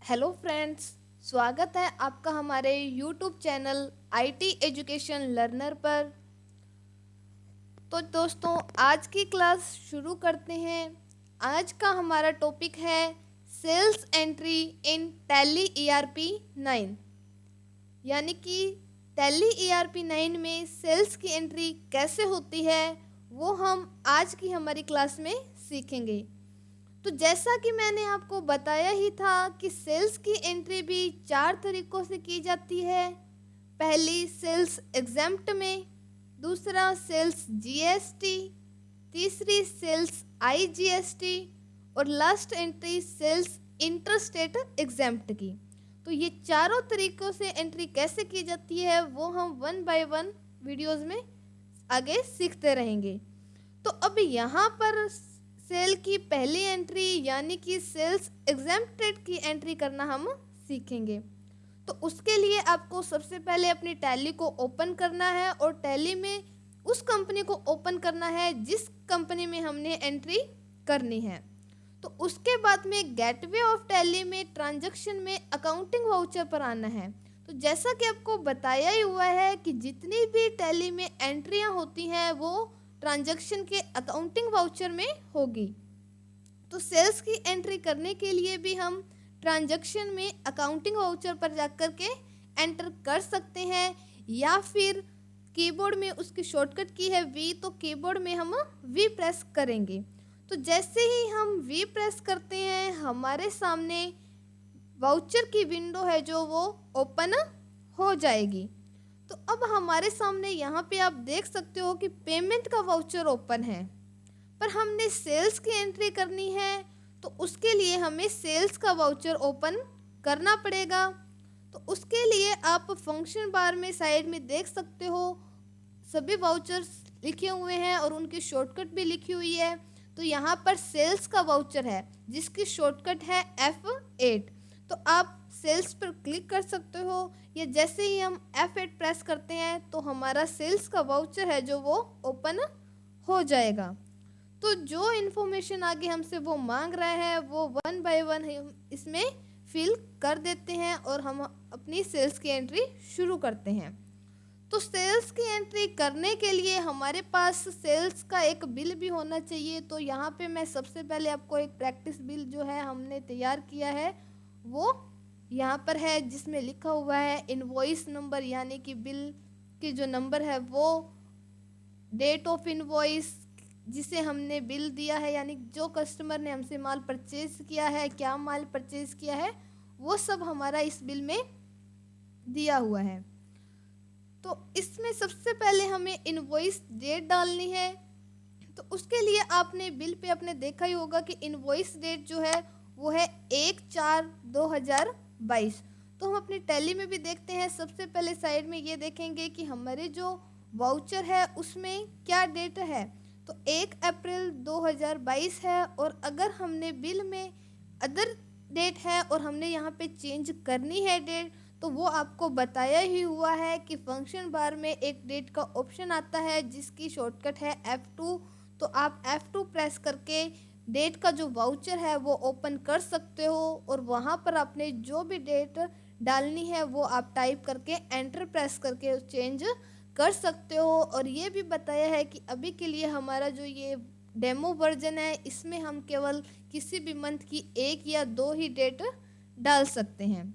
Hello friends, स्वागत है आपका हमारे YouTube channel IT education learner पर। तो दोस्तों, आज की क्लास शुरू करते हैं। आज का हमारा टॉपिक है sales entry in Tally ERP 9, यानी कि टैली ईआरपी 9 में सेल्स की एंट्री कैसे होती है वो हम आज की हमारी क्लास में सीखेंगे। तो जैसा कि मैंने आपको बताया ही था कि सेल्स की एंट्री भी 4 तरीकों से की जाती है। पहली सेल्स एग्जेम्प्ट में, दूसरा सेल्स जीएसटी, तीसरी सेल्स आईजीएसटी और last entry sales interstate exempt की। तो ये चारों तरीकों से एंट्री कैसे की जाती है वो हम वन बाय वन वीडियोस में आगे सीखते रहेंगे। तो अब यहाँ पर सेल की पहली एंट्री यानी कि सेल्स एग्जेम्प्टेड की एंट्री करना हम सीखेंगे। तो उसके लिए आपको सबसे पहले अपनी टैली को ओपन करना है और टैली में उस कंपनी को ओपन करना है जिस कंपनी में हमने एंट्री करनी है। तो उसके बाद में गेटवे ऑफ टैली में ट्रांजैक्शन में अकाउंटिंग वाउचर पर आना है। तो जैसा कि आपको बताया ही हुआ है कि जितनी भी टैली में एंट्रियां होती हैं वो ट्रांजैक्शन के अकाउंटिंग वाउचर में होगी। तो सेल्स की एंट्री करने के लिए भी हम ट्रांजैक्शन में अकाउंटिंग वाउचर पर जाकर के एंटर कर सकते हैं, या फिर कीबोर्ड में उसकी शॉर्टकट की है वी, तो कीबोर्ड में हम वी प्रेस करेंगे। तो जैसे ही हम वी प्रेस करते हैं हमारे सामने वाउचर की विंडो है जो वो ओपन हो जाएगी। तो अब हमारे सामने यहाँ पे आप देख सकते हो कि पेमेंट का वाउचर ओपन है, पर हमने सेल्स की एंट्री करनी है तो उसके लिए हमें सेल्स का वाउचर ओपन करना पड़ेगा। तो उसके लिए आप फंक्शन बार में साइड में देख सकते हो सभी वाउचर्स लिखे हुए हैं और उनकी शॉर्टकट भी लिखी हुई है। तो यहाँ पर सेल्स का वाउचर है जिसकी शॉर्टकट है F8। तो आप सेल्स पर क्लिक कर सकते हो, या जैसे ही हम F8 प्रेस करते हैं तो हमारा सेल्स का वाउचर है जो वो ओपन हो जाएगा। तो जो इन्फॉर्मेशन आगे हमसे वो मांग रहा है वो वन बाय वन हम इसमें फिल कर देते हैं और हम अपनी सेल्स की एंट्री शुरू करते हैं। तो सेल्स की एंट्री करने के लिए हमारे पास सेल्स का एक बिल भी होना चाहिए। तो यहाँ पे मैं सबसे पहले आपको एक प्रैक्टिस बिल जो है हमने तैयार किया है वो यहाँ पर है, जिसमें लिखा हुआ है इनवॉइस नंबर, यानी कि बिल की जो नंबर है वो, डेट ऑफ इनवॉइस जिसे हमने बिल दिया है, यानी जो कस्टमर ने हमसे माल परचेज किया है, क्या माल परचेज किया है, वो सब हमारा इस बिल में दिया हुआ है। तो इसमें सबसे पहले हमें इनवॉइस डेट डालनी है। तो उसके लिए आपने बिल पे अपने देखा ही होगा कि इनवॉइस डेट जो है वो है 1/4/2022। तो हम अपनी टैली में भी देखते हैं, सबसे पहले साइड में ये देखेंगे कि हमारे जो वाउचर है उसमें क्या डेट है। तो 1 अप्रैल 2022 है, और अगर हमने बिल में अदर डेट है और हमने यहाँ पे चेंज करनी है डेट, तो वो आपको बताया ही हुआ है कि फंक्शन बार में एक डेट का ऑप्शन आता है जिसकी शॉर्टकट है F2। तो आप F2 प्रेस करके डेट का जो वाउचर है वो ओपन कर सकते हो, और वहाँ पर आपने जो भी डेट डालनी है वो आप टाइप करके एंटर प्रेस करके चेंज कर सकते हो। और ये भी बताया है कि अभी के लिए हमारा जो ये डेमो वर्जन है इसमें हम केवल किसी भी मंथ की 1 या 2 ही डेट डाल सकते हैं।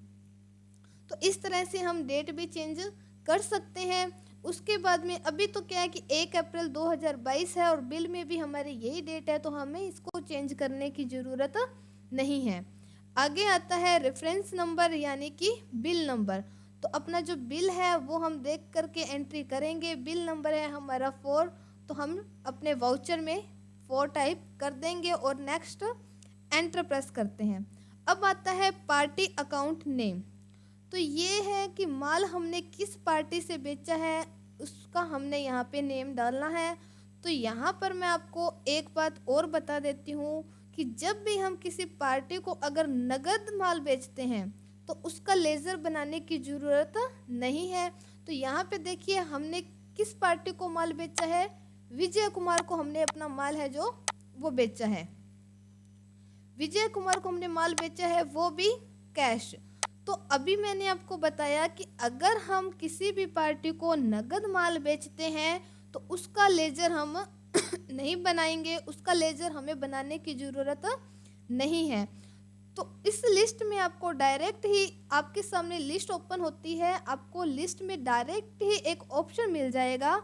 तो इस तरह से हम डेट भी चेंज कर सकते हैं। उसके बाद में अभी तो क्या है कि 1 अप्रैल 2022 है और बिल में भी हमारी यही डेट है, तो हमें इसको चेंज करने की ज़रूरत नहीं है। आगे आता है रेफरेंस नंबर यानी कि बिल नंबर। तो अपना जो बिल है वो हम देख करके एंट्री करेंगे। बिल नंबर है हमारा 4, तो हम अपने वाउचर में 4 टाइप कर देंगे और नेक्स्ट एंटर प्रेस करते हैं। अब आता है पार्टी अकाउंट नेम। तो ये है कि माल हमने किस पार्टी से बेचा है उसका हमने यहाँ पे नेम डालना है। तो यहाँ पर मैं आपको एक बात और बता देती हूँ कि जब भी हम किसी पार्टी को अगर नगद माल बेचते हैं तो उसका लेज़र बनाने की ज़रूरत नहीं है। तो यहाँ पे देखिए हमने किस पार्टी को माल बेचा है, विजय कुमार को हमने अपना माल है जो वो बेचा है। विजय कुमार को हमने माल बेचा है, वो भी कैश। तो अभी मैंने आपको बताया कि अगर हम किसी भी पार्टी को नगद माल बेचते हैं तो उसका लेजर हम नहीं बनाएंगे, उसका लेजर हमें बनाने की ज़रूरत नहीं है। तो इस लिस्ट में आपको डायरेक्ट ही आपके सामने लिस्ट ओपन होती है, आपको लिस्ट में डायरेक्ट ही एक ऑप्शन मिल जाएगा,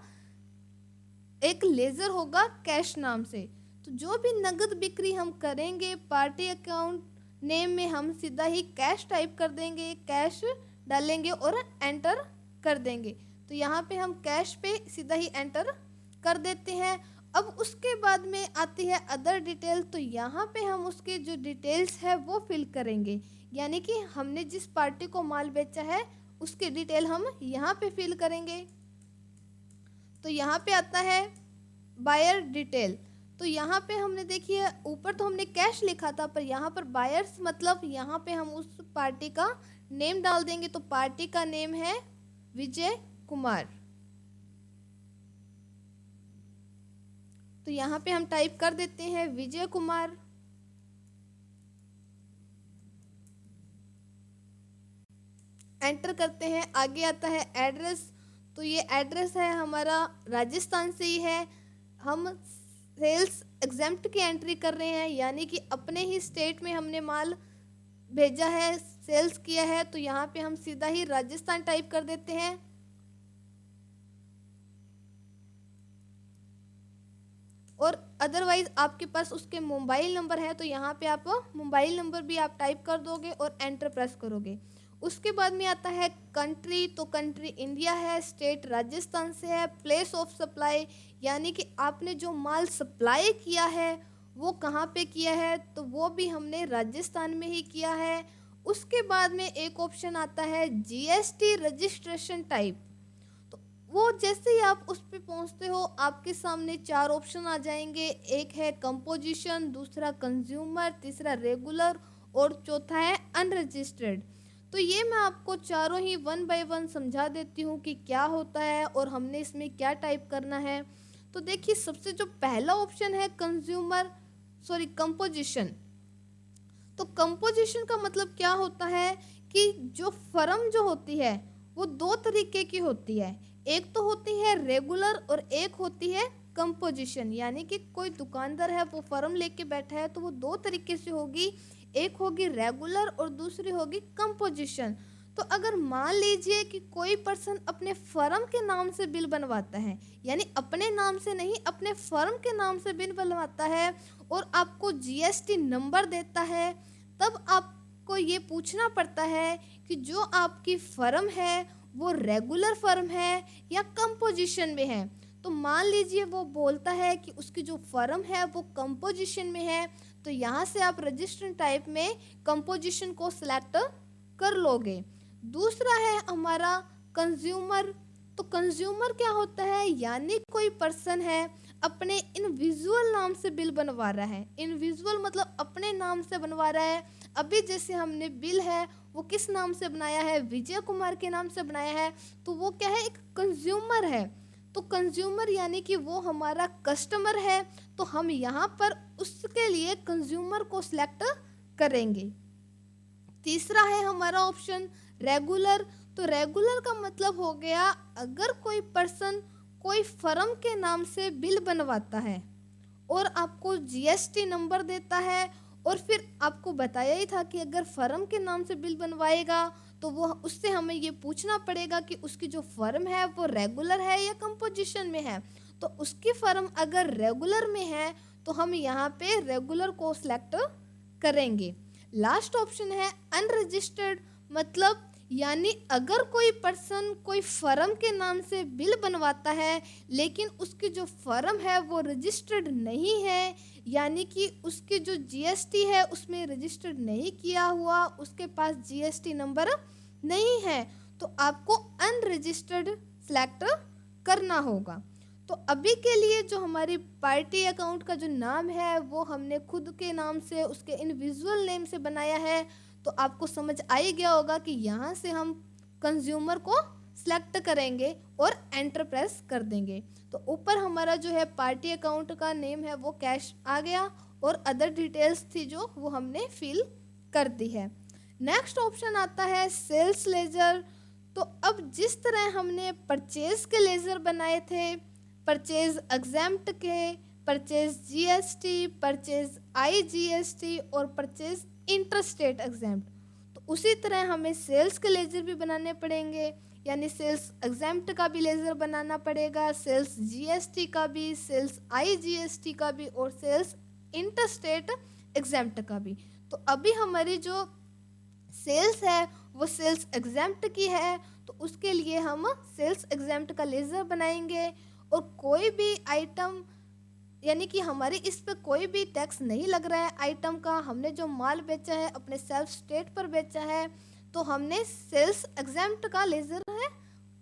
एक लेजर होगा कैश नाम से। तो जो भी नगद बिक्री हम करेंगे पार्टी अकाउंट नेम में हम सीधा ही कैश टाइप कर देंगे, कैश डालेंगे और एंटर कर देंगे। तो यहाँ पे हम कैश पे सीधा ही एंटर कर देते हैं। अब उसके बाद में आती है अदर डिटेल। तो यहाँ पे हम उसके जो डिटेल्स है वो फिल करेंगे, यानी कि हमने जिस पार्टी को माल बेचा है उसकी डिटेल हम यहाँ पे फिल करेंगे। तो यहाँ पे आता है बायर डिटेल। तो यहाँ पे हमने देखिए ऊपर तो हमने कैश लिखा था, पर यहाँ पर बायर्स मतलब यहाँ पे हम उस पार्टी का नेम डाल देंगे। तो पार्टी का नेम है विजय कुमार। तो यहाँ पे हम टाइप कर देते हैं विजय कुमार। एंटर करते हैं। आगे आता है एड्रेस। तो ये एड्रेस है हमारा राजस्थान से ही है। हम सेल्स एग्जेम्प्ट की एंट्री कर रहे हैं, यानी कि अपने ही स्टेट में हमने माल भेजा है, सेल्स किया है। तो यहाँ पे हम सीधा ही राजस्थान टाइप कर देते हैं। और अदरवाइज आपके पास उसके मोबाइल नंबर है तो यहाँ पे आप मोबाइल नंबर भी आप टाइप कर दोगे और एंटर प्रेस करोगे। उसके बाद में आता है कंट्री। तो कंट्री इंडिया है, स्टेट राजस्थान से है, प्लेस ऑफ सप्लाई यानी कि आपने जो माल सप्लाई किया है वो कहाँ पे किया है, तो वो भी हमने राजस्थान में ही किया है। उसके बाद में एक ऑप्शन आता है जीएसटी रजिस्ट्रेशन टाइप। तो वो जैसे ही आप उस पे पहुंचते हो आपके सामने चार ऑप्शन आ जाएंगे। एक है कंपोजिशन, दूसरा कंज्यूमर, तीसरा रेगुलर और चौथा है अनरजिस्टर्ड। तो ये मैं आपको चारों ही वन बाय वन समझा देती हूँ कि क्या होता है और हमने इसमें क्या टाइप करना है। तो देखिए सबसे जो पहला ऑप्शन है कंपोजिशन। तो कंपोजिशन का मतलब क्या होता है कि जो फर्म जो होती है वो दो तरीके की होती है। एक तो होती है रेगुलर और एक होती है कंपोजिशन, यानी कि कोई दुकानदार है वो फर्म लेके बैठा है तो वो दो तरीके से होगी, एक होगी रेगुलर और दूसरी होगी कंपोजिशन। तो अगर मान लीजिए कि कोई पर्सन अपने फर्म के नाम से बिल बनवाता है, यानी अपने नाम से नहीं अपने फर्म के नाम से बिल बनवाता है और आपको जीएसटी नंबर देता है, तब आपको ये पूछना पड़ता है कि जो आपकी फर्म है वो रेगुलर फर्म है या कंपोजिशन में है। तो मान लीजिए वो बोलता है कि उसकी जो फर्म है वो कंपोजिशन में है, तो यहाँ से आप रजिस्टर टाइप में कंपोजिशन को सिलेक्ट कर लोगे। दूसरा है हमारा कंज्यूमर। तो कंज्यूमर क्या होता है, यानी कोई पर्सन है अपने इंडिविजुअल नाम से बिल बनवा रहा है। इंडिविजुअल मतलब अपने नाम से बनवा रहा है। अभी जैसे हमने बिल है वो किस नाम से बनाया है, विजय कुमार के नाम से बनाया है, तो वो क्या है, एक कंज्यूमर है। तो कंज्यूमर यानी कि वो हमारा कस्टमर है, तो हम यहाँ पर उसके लिए कंज्यूमर को सिलेक्ट करेंगे। तीसरा है हमारा ऑप्शन रेगुलर। तो रेगुलर का मतलब हो गया अगर कोई पर्सन कोई फर्म के नाम से बिल बनवाता है और आपको जीएसटी नंबर देता है, और फिर आपको बताया ही था कि अगर फर्म के नाम से बिल बनवाएगा तो वो उससे हमें ये पूछना पड़ेगा कि उसकी जो फर्म है वो रेगुलर है या कंपोजिशन में है। तो उसकी फर्म अगर रेगुलर में है तो हम यहाँ पे रेगुलर को सिलेक्ट करेंगे। लास्ट ऑप्शन है अनरजिस्टर्ड, मतलब यानी अगर कोई पर्सन कोई फर्म के नाम से बिल बनवाता है लेकिन उसकी जो फर्म है वो रजिस्टर्ड नहीं है, यानी कि उसकी जो जीएसटी है उसमें रजिस्टर्ड नहीं किया हुआ, उसके पास जीएसटी नंबर नहीं है, तो आपको अनरजिस्टर्ड सेलेक्ट करना होगा। तो अभी के लिए जो हमारी पार्टी अकाउंट का जो नाम है वो हमने खुद के नाम से उसके इंडिविजुअल नेम से बनाया है। तो आपको समझ आ ही गया होगा कि यहाँ से हम कंज्यूमर को सिलेक्ट करेंगे और एंटर प्रेस कर देंगे। तो ऊपर हमारा जो है पार्टी अकाउंट का नेम है वो कैश आ गया और अदर डिटेल्स थी जो वो हमने फिल कर दी है। नेक्स्ट ऑप्शन आता है सेल्स लेजर। तो अब जिस तरह हमने परचेज के लेजर बनाए थे, परचेज एग्जैम्प्ट के, परचेज जीएसटी, परचेज आईजीएसटी और परचेज इंटरस्टेट एग्जैम्प्ट, तो उसी तरह हमें सेल्स के लेजर भी बनाने पड़ेंगे। यानी सेल्स एग्जैम्प्ट का भी लेजर बनाना पड़ेगा, सेल्स जीएसटी का भी, सेल्स आईजीएसटी का भी और सेल्स इंटरस्टेट एग्जैम्प्ट का भी। तो अभी हमारी जो सेल्स है वो सेल्स एग्जैम्प्ट की है, तो उसके लिए हम सेल्स एग्जैम्प्ट का लेजर बनाएंगे। और कोई भी आइटम, यानी कि हमारी इस पे कोई भी टैक्स नहीं लग रहा है आइटम का, हमने जो माल बेचा है अपने सेल्फ स्टेट पर बेचा है, तो हमने सेल्स एग्जैम्प्ट का लेजर है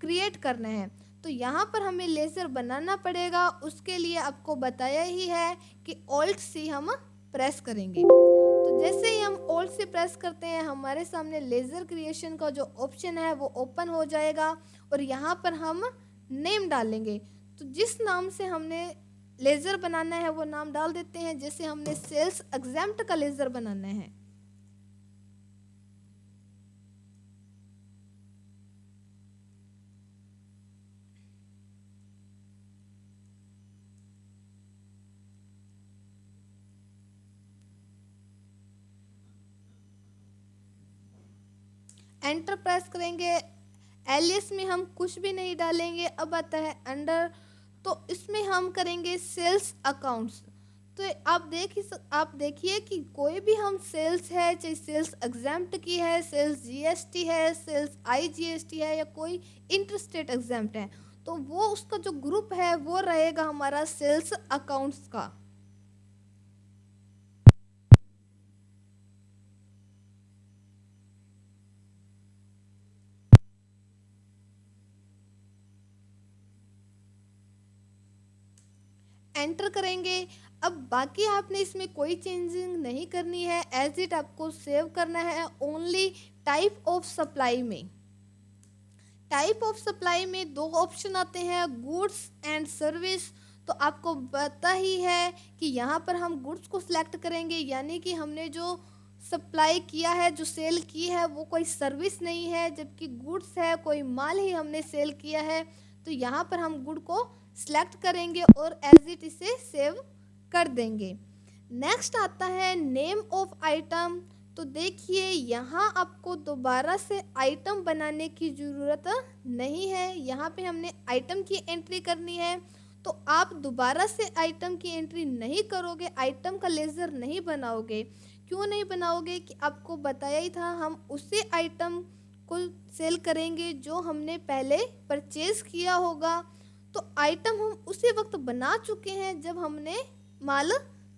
क्रिएट करना है। तो यहाँ पर हमें लेजर बनाना पड़ेगा, उसके लिए आपको बताया ही है कि ऑल्ट सी हम प्रेस करेंगे। तो जैसे ही हम ऑल्ट से प्रेस करते हैं, हमारे सामने लेजर क्रिएशन का जो ऑप्शन है वो ओपन हो जाएगा और यहाँ पर हम नेम डालेंगे। तो जिस नाम से हमने लेजर बनाना है वो नाम डाल देते हैं। जैसे हमने सेल्स एग्जैम्प्ट का लेजर बनाना है, एंटर प्रेस करेंगे। एलिस में हम कुछ भी नहीं डालेंगे। अब आता है अंडर, तो इसमें हम करेंगे सेल्स अकाउंट्स। तो आप देखिए कि कोई भी हम सेल्स है, चाहे सेल्स एग्जैम्प्ट की है, सेल्स जीएसटी है, सेल्स आईजीएसटी है या कोई इंटरस्टेट एग्जैम्प्ट है, तो वो उसका जो ग्रुप है वो रहेगा हमारा सेल्स अकाउंट्स का। एंटर करेंगे। अब बाकी आपने इसमें कोई चेंजिंग नहीं करनी है, एज इट आपको सेव करना है ओनली टाइप ऑफ सप्लाई में। टाइप ऑफ सप्लाई में दो ऑप्शन आते हैं, गुड्स एंड सर्विस। तो आपको पता ही है कि यहाँ पर हम गुड्स को सिलेक्ट करेंगे, यानी कि हमने जो सप्लाई किया है, जो सेल की है, वो कोई सर्विस नहीं है, जबकि गुड्स है, कोई माल ही हमने सेल किया है। तो यहाँ पर हम गुड को सिलेक्ट करेंगे और एज इट इसे सेव कर देंगे। नेक्स्ट आता है नेम ऑफ आइटम। तो देखिए यहाँ आपको दोबारा से आइटम बनाने की ज़रूरत नहीं है, यहाँ पे हमने आइटम की एंट्री करनी है। तो आप दोबारा से आइटम की एंट्री नहीं करोगे, आइटम का लेजर नहीं बनाओगे। क्यों नहीं बनाओगे कि आपको बताया ही था, हम उसी आइटम को सेल करेंगे जो हमने पहले परचेज किया होगा। तो आइटम हम उसी वक्त बना चुके हैं जब हमने माल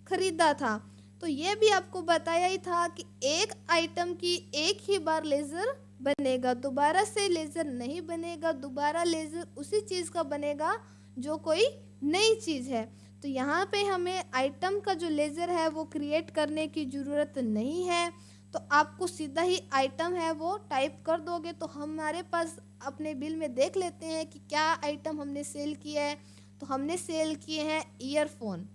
खरीदा था। तो ये भी आपको बताया ही था कि एक आइटम की एक ही बार लेज़र बनेगा, दोबारा से लेज़र नहीं बनेगा। दोबारा लेज़र उसी चीज़ का बनेगा जो कोई नई चीज़ है। तो यहाँ पे हमें आइटम का जो लेज़र है वो क्रिएट करने की ज़रूरत नहीं है। तो आपको सीधा ही आइटम है वो टाइप कर दोगे तो हमारे पास अपने बिल में देख लेते हैं कि क्या आइटम हमने सेल किया है। तो हमने सेल किए हैं ईयरफोन।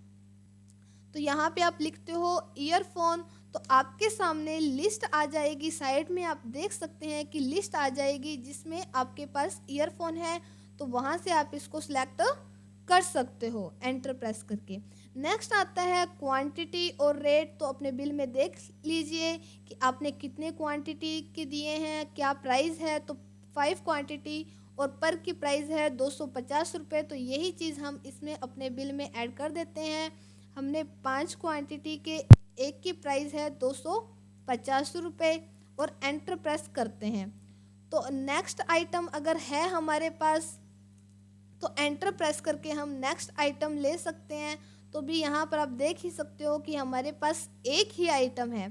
तो यहाँ पे आप लिखते हो ईयरफोन, तो आपके सामने लिस्ट आ जाएगी। साइड में आप देख सकते हैं कि लिस्ट आ जाएगी जिसमें आपके पास ईयरफोन है। तो वहाँ से आप इसको सिलेक्ट कर सकते हो एंटर प्रेस करके। नेक्स्ट आता है क्वांटिटी और रेट। तो अपने बिल में देख लीजिए कि आपने कितने क्वांटिटी के दिए हैं, क्या प्राइस है। तो 5 क्वांटिटी और पर की प्राइस है 250 रुपये। तो यही चीज़ हम इसमें अपने बिल में ऐड कर देते हैं। हमने 5 क्वांटिटी के एक की प्राइस है 250 रुपये और एंटर प्रेस करते हैं। तो नेक्स्ट आइटम अगर है हमारे पास तो एंटर प्रेस करके हम नेक्स्ट आइटम ले सकते हैं। तो भी यहाँ पर आप देख ही सकते हो कि हमारे पास एक ही आइटम है।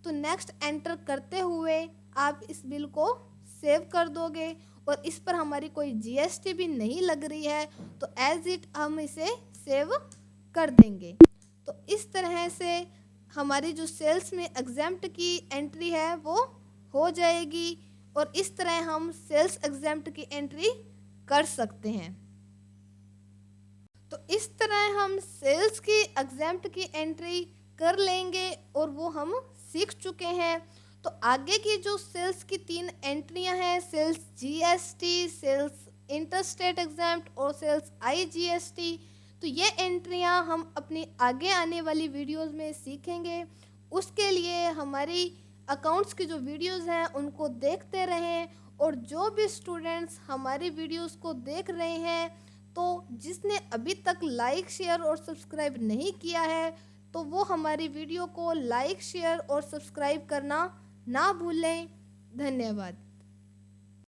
तो नेक्स्ट एंटर करते हुए आप इस बिल को सेव कर दोगे और इस पर हमारी कोई जीएसटी भी नहीं लग रही है। तो एज इट हम इसे सेव कर देंगे। तो इस तरह से हमारी जो सेल्स में एग्जैम्प्ट की एंट्री है वो हो जाएगी और इस तरह हम सेल्स एग्जैम्प्ट की एंट्री कर सकते हैं। तो इस तरह हम सेल्स की एग्जैम्प्ट की एंट्री कर लेंगे और वो हम सीख चुके हैं। तो आगे की जो सेल्स की 3 एंट्रियां हैं, sales GST, sales interstate exempt और सेल्स आईजीएसटी, तो ये एंट्रियां हम अपनी आगे आने वाली वीडियोस में सीखेंगे। उसके लिए हमारी अकाउंट्स की जो वीडियोस हैं उनको देखते रहें। और जो भी स्टूडेंट्स हमारी वीडियोस को देख रहे हैं, तो जिसने अभी तक लाइक शेयर और सब्सक्राइब नहीं किया है, तो वो हमारी वीडियो को लाइक शेयर और सब्सक्राइब करना ना भूलें। धन्यवाद।